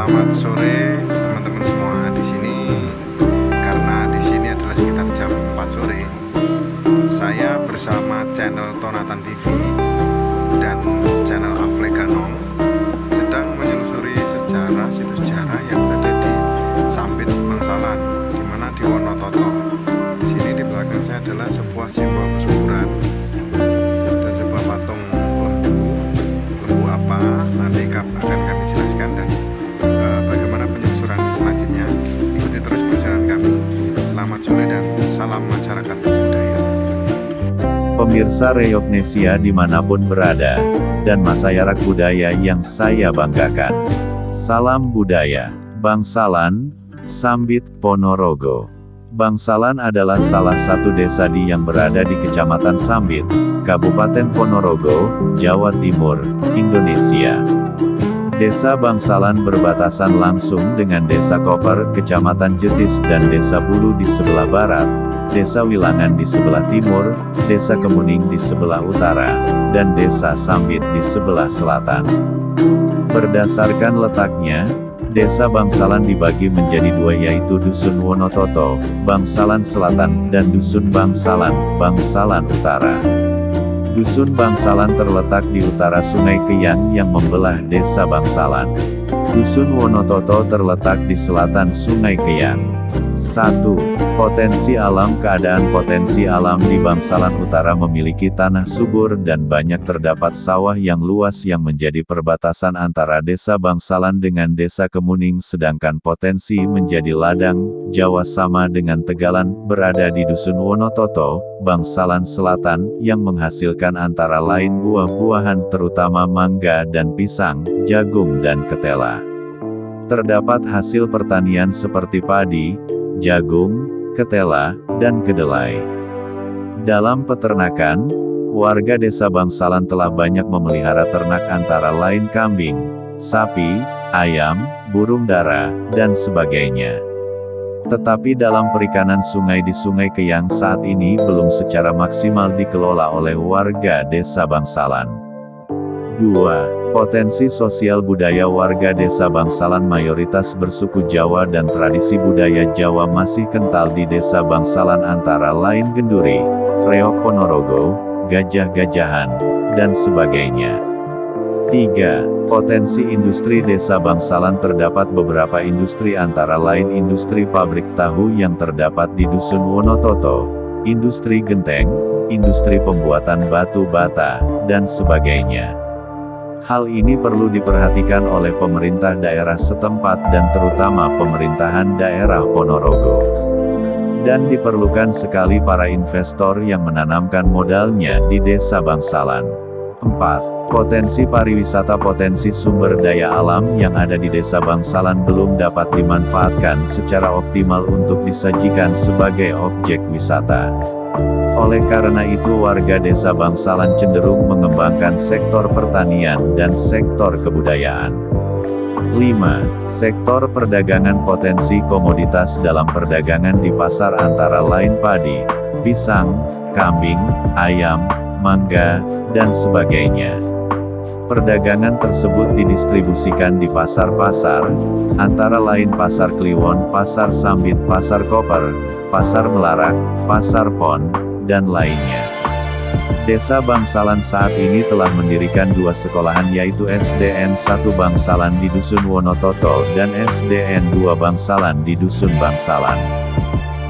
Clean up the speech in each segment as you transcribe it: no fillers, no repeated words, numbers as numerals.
Selamat sore teman-teman semua di sini. Karena di sini adalah sekitar jam 4 sore. Saya bersama channel Tonatan TV dan channel Afleganong sedang menelusuri situs sejarah yang berada di Sambit Bangsalan, di mana di Wonototo. Di sini di belakang saya adalah sebuah simbol kesuburan dan sebuah patung lembu apa nanti akan kami jelaskan, dan bagaimana penyusuran selanjutnya. Ikuti terus perjalanan kami. Selamat sore dan salam masyarakat budaya. Pemirsa Reyognesia dimanapun berada, dan masyarakat budaya yang saya banggakan. Salam budaya, Bangsalan, Sambit, Ponorogo. Bangsalan adalah salah satu desa yang berada di Kecamatan Sambit, Kabupaten Ponorogo, Jawa Timur, Indonesia. Desa Bangsalan berbatasan langsung dengan Desa Koper, Kecamatan Jetis, dan Desa Bulu di sebelah barat, Desa Wilangan di sebelah timur, Desa Kemuning di sebelah utara, dan Desa Sambit di sebelah selatan. Berdasarkan letaknya, Desa Bangsalan dibagi menjadi dua, yaitu Dusun Wonototo, Bangsalan Selatan, dan Dusun Bangsalan, Bangsalan Utara. Dusun Bangsalan terletak di utara Sungai Keyang yang membelah Desa Bangsalan. Dusun Wonototo terletak di selatan Sungai Keyang. 1. Potensi alam. Keadaan potensi alam di Bangsalan Utara memiliki tanah subur dan banyak terdapat sawah yang luas yang menjadi perbatasan antara Desa Bangsalan dengan Desa Kemuning, sedangkan potensi menjadi ladang, Jawa sama dengan Tegalan, berada di Dusun Wonototo, Bangsalan Selatan, yang menghasilkan antara lain buah-buahan terutama mangga dan pisang, jagung dan ketela. Terdapat hasil pertanian seperti padi, jagung, ketela, dan kedelai. Dalam peternakan, warga Desa Bangsalan telah banyak memelihara ternak antara lain kambing, sapi, ayam, burung dara, dan sebagainya. Tetapi dalam perikanan sungai di Sungai Keyang saat ini belum secara maksimal dikelola oleh warga Desa Bangsalan. 2. Potensi sosial budaya. Warga Desa Bangsalan mayoritas bersuku Jawa dan tradisi budaya Jawa masih kental di Desa Bangsalan antara lain genduri, reok Ponorogo, gajah-gajahan, dan sebagainya. 3. Potensi industri. Desa Bangsalan terdapat beberapa industri antara lain industri pabrik tahu yang terdapat di Dusun Wonototo, industri genteng, industri pembuatan batu bata, dan sebagainya. Hal ini perlu diperhatikan oleh pemerintah daerah setempat dan terutama pemerintahan daerah Ponorogo. Dan diperlukan sekali para investor yang menanamkan modalnya di Desa Bangsalan. 4. Potensi pariwisata. Potensi sumber daya alam yang ada di Desa Bangsalan belum dapat dimanfaatkan secara optimal untuk disajikan sebagai objek wisata. Oleh karena itu warga Desa Bangsalan cenderung mengembangkan sektor pertanian dan sektor kebudayaan. 5. Sektor perdagangan. Potensi komoditas dalam perdagangan di pasar antara lain padi, pisang, kambing, ayam, mangga, dan sebagainya. Perdagangan tersebut didistribusikan di pasar-pasar, antara lain Pasar Kliwon, Pasar Sambit, Pasar Koper, Pasar Melarak, Pasar Pon, dan lainnya. Desa Bangsalan saat ini telah mendirikan dua sekolahan, yaitu SDN 1 Bangsalan di Dusun Wonototo dan SDN 2 Bangsalan di Dusun Bangsalan.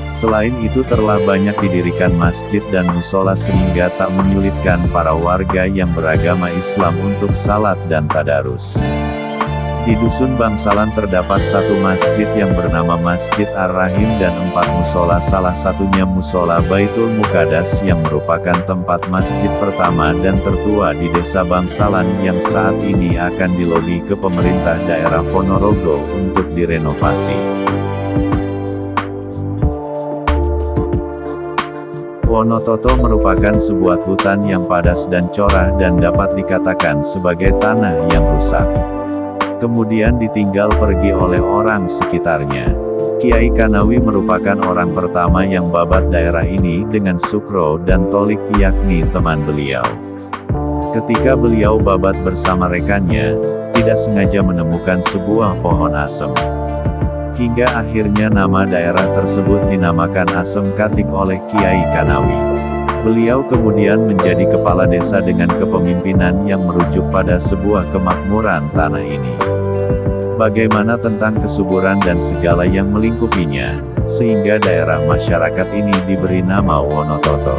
Selain itu telah banyak didirikan masjid dan musola sehingga tak menyulitkan para warga yang beragama Islam untuk salat dan tadarus. Di Dusun Bangsalan terdapat satu masjid yang bernama Masjid Ar-Rahim dan 4 musola, salah satunya musola Baitul Muqaddas yang merupakan tempat masjid pertama dan tertua di Desa Bangsalan yang saat ini akan dilobi ke pemerintah daerah Ponorogo untuk direnovasi. Wonototo merupakan sebuah hutan yang padas dan corah dan dapat dikatakan sebagai tanah yang rusak. Kemudian ditinggal pergi oleh orang sekitarnya. Kiai Kanawi merupakan orang pertama yang babat daerah ini dengan Sukro dan Tolik, yakni teman beliau. Ketika beliau babat bersama rekannya, tidak sengaja menemukan sebuah pohon asem. Hingga akhirnya nama daerah tersebut dinamakan Asem Katik oleh Kiai Kanawi. Beliau kemudian menjadi kepala desa dengan kepemimpinan yang merujuk pada sebuah kemakmuran tanah ini. Bagaimana tentang kesuburan dan segala yang melingkupinya, sehingga daerah masyarakat ini diberi nama Wonototo.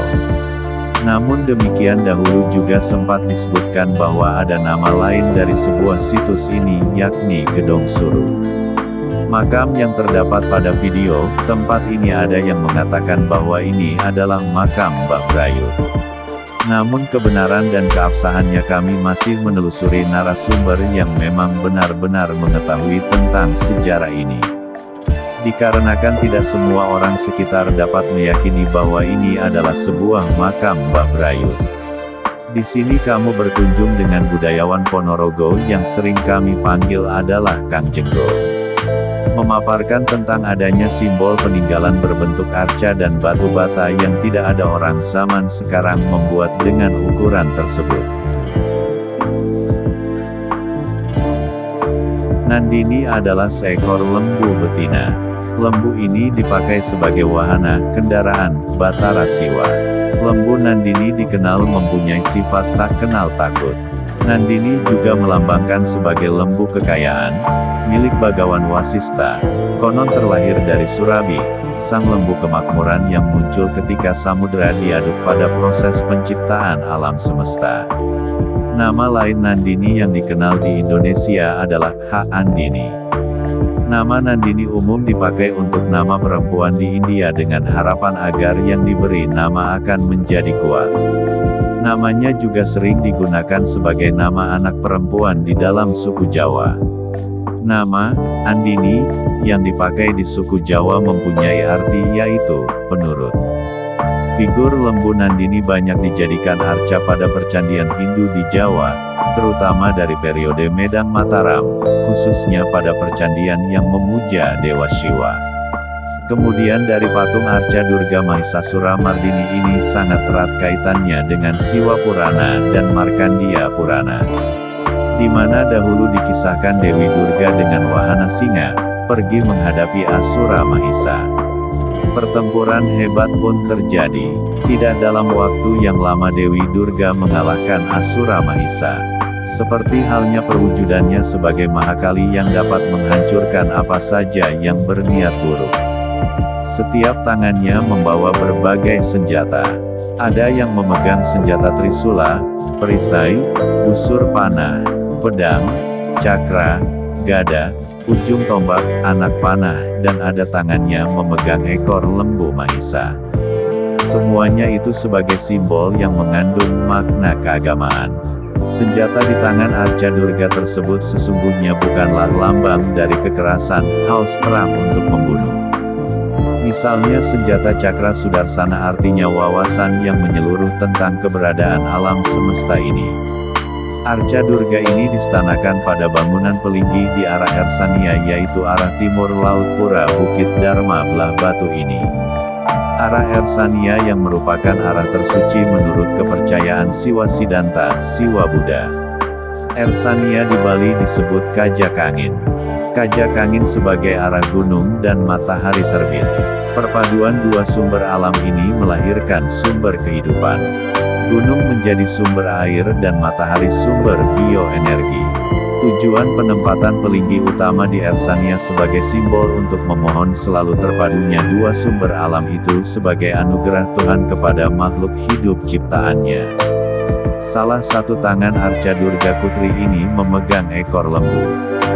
Namun demikian dahulu juga sempat disebutkan bahwa ada nama lain dari sebuah situs ini, yakni Gedong Suru. Makam yang terdapat pada video tempat ini ada yang mengatakan bahwa ini adalah makam Mbah Brayut. Namun kebenaran dan keabsahannya kami masih menelusuri narasumber yang memang benar-benar mengetahui tentang sejarah ini. Dikarenakan tidak semua orang sekitar dapat meyakini bahwa ini adalah sebuah makam Mbah Brayut. Di sini kamu berkunjung dengan budayawan Ponorogo yang sering kami panggil adalah Kang Jenggo. Memaparkan tentang adanya simbol peninggalan berbentuk arca dan batu bata yang tidak ada orang zaman sekarang membuat dengan ukuran tersebut. Nandini adalah seekor lembu betina. Lembu ini dipakai sebagai wahana kendaraan Batara Siwa. Lembu Nandini dikenal mempunyai sifat tak kenal takut. Nandini juga melambangkan sebagai lembu kekayaan, milik Bagawan Wasista. Konon terlahir dari Surabi, sang lembu kemakmuran yang muncul ketika samudera diaduk pada proses penciptaan alam semesta. Nama lain Nandini yang dikenal di Indonesia adalah Andini. Nama Nandini umum dipakai untuk nama perempuan di India dengan harapan agar yang diberi nama akan menjadi kuat. Namanya juga sering digunakan sebagai nama anak perempuan di dalam suku Jawa. Nama Andini yang dipakai di suku Jawa mempunyai arti yaitu penurut. Figur lembu Nandini banyak dijadikan arca pada percandian Hindu di Jawa, terutama dari periode Medang Mataram, khususnya pada percandian yang memuja Dewa Siwa. Kemudian dari patung arca Durga Mahisasura Mardini ini sangat erat kaitannya dengan Siwa Purana dan Markandia Purana, di mana dahulu dikisahkan Dewi Durga dengan wahana singa, pergi menghadapi Asura Mahisa. Pertempuran hebat pun terjadi. Tidak dalam waktu yang lama Dewi Durga mengalahkan Asura Mahisa. Seperti halnya perwujudannya sebagai Mahakali yang dapat menghancurkan apa saja yang berniat buruk. Setiap tangannya membawa berbagai senjata. Ada yang memegang senjata trisula, perisai, busur panah, pedang, cakra, gada, ujung tombak, anak panah, dan ada tangannya memegang ekor lembu Mahisa. Semuanya itu sebagai simbol yang mengandung makna keagamaan. Senjata di tangan arca Durga tersebut sesungguhnya bukanlah lambang dari kekerasan, haus perang untuk membunuh. Misalnya senjata cakra Sudarsana artinya wawasan yang menyeluruh tentang keberadaan alam semesta ini. Arca Durga ini distanakan pada bangunan pelinggi di arah Ersania yaitu arah timur Laut Pura Bukit Dharma belah batu ini. Arah Ersania yang merupakan arah tersuci menurut kepercayaan Siwa Siddhanta, Siwa Buddha. Ersania di Bali disebut Kajakangin. Kajakangin sebagai arah gunung dan matahari terbit. Perpaduan dua sumber alam ini melahirkan sumber kehidupan. Gunung menjadi sumber air dan matahari sumber bioenergi. Tujuan penempatan pelinggi utama di Ersania sebagai simbol untuk memohon selalu terpadunya dua sumber alam itu sebagai anugerah Tuhan kepada makhluk hidup ciptaannya. Salah satu tangan arca Durga Putri ini memegang ekor lembu.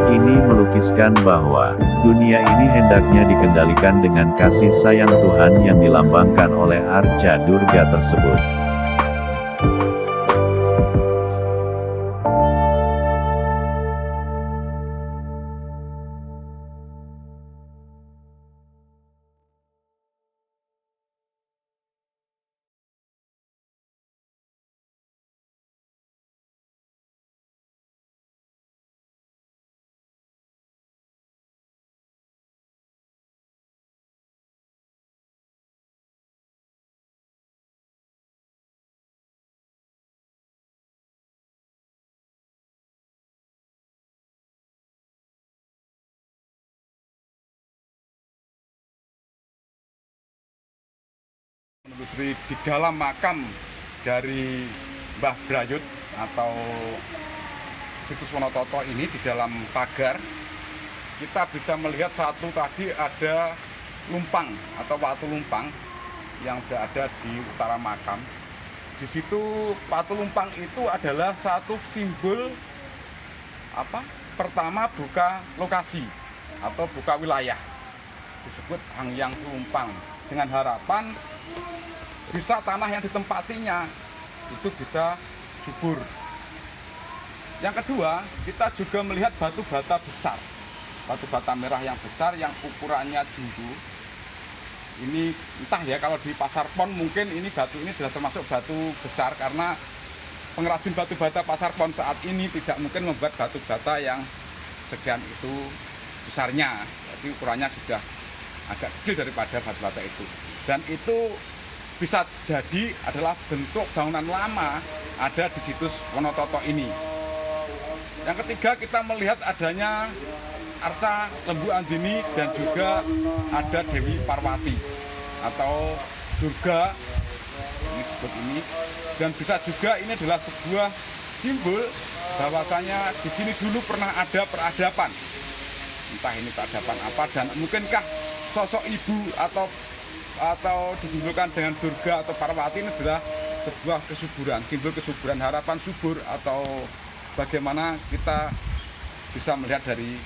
Ini melukiskan bahwa dunia ini hendaknya dikendalikan dengan kasih sayang Tuhan yang dilambangkan oleh arca Durga tersebut. telusuri di dalam makam dari Mbah Brayut atau situs Wonototo ini, di dalam pagar kita bisa melihat satu tadi ada lumpang atau watu lumpang yang berada di utara makam. Di situ watu lumpang itu adalah satu simbol pertama buka lokasi atau buka wilayah, disebut Hangyang Lumpang, dengan harapan bisa tanah yang ditempatinya itu bisa subur. Yang kedua, kita juga melihat batu bata besar, batu bata merah yang besar yang ukurannya jumbo. Ini entah ya, kalau di Pasar Pon mungkin ini batu ini sudah termasuk batu besar, karena pengrajin batu bata Pasar Pon saat ini tidak mungkin membuat batu bata yang sekian itu besarnya. Jadi ukurannya sudah agak kecil daripada batu bata itu. Dan itu bisa jadi adalah bentuk bangunan lama ada di situs Wonototo ini. Yang ketiga, kita melihat adanya arca Lembu Andini dan juga ada Dewi Parwati atau Durga ini disebut ini. Dan bisa juga ini adalah sebuah simbol bahwasanya di sini dulu pernah ada peradaban. Entah ini peradaban apa, dan mungkinkah sosok ibu atau disimbolkan dengan Durga atau Parwati ini adalah sebuah kesuburan, simbol kesuburan, harapan subur, atau bagaimana kita bisa melihat dari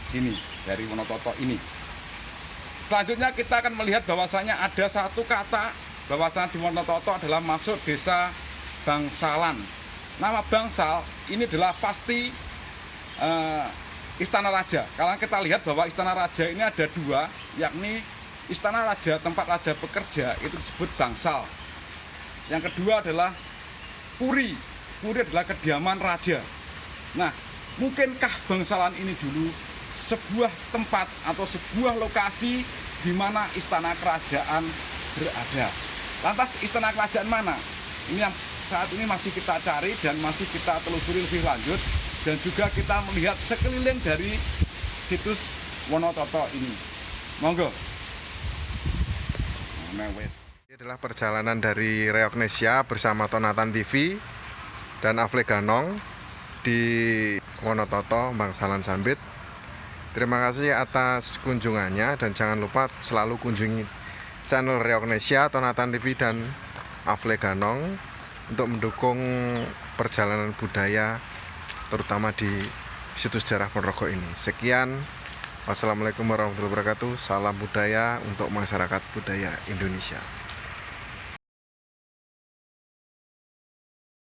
sini, dari Wonototo ini. Selanjutnya kita akan melihat bahwasanya ada satu kata bahwasanya di Wonototo adalah masuk desa Bangsalan. Nama Bangsal ini adalah pasti Istana Raja. Kalau kita lihat bahwa Istana Raja ini ada dua, yakni Istana Raja tempat raja bekerja itu disebut Bangsal. Yang kedua adalah Puri. Puri adalah kediaman raja. Nah, mungkinkah Bangsalan ini dulu sebuah tempat atau sebuah lokasi di mana istana kerajaan berada? Lantas istana kerajaan mana? Ini yang saat ini masih kita cari dan masih kita telusuri lebih lanjut, dan juga kita melihat sekeliling dari situs Wonototo ini. Monggo. Ini adalah perjalanan dari Reoknesia bersama Tonatan TV dan Afle Ganong di Wonototo, Bangsalan Sambit. Terima kasih atas kunjungannya, dan jangan lupa selalu kunjungi channel Reoknesia, Tonatan TV dan Afle Ganong untuk mendukung perjalanan budaya terutama di situs sejarah Ponorogo ini. Sekian, wassalamualaikum warahmatullahi wabarakatuh. Salam budaya untuk masyarakat budaya Indonesia.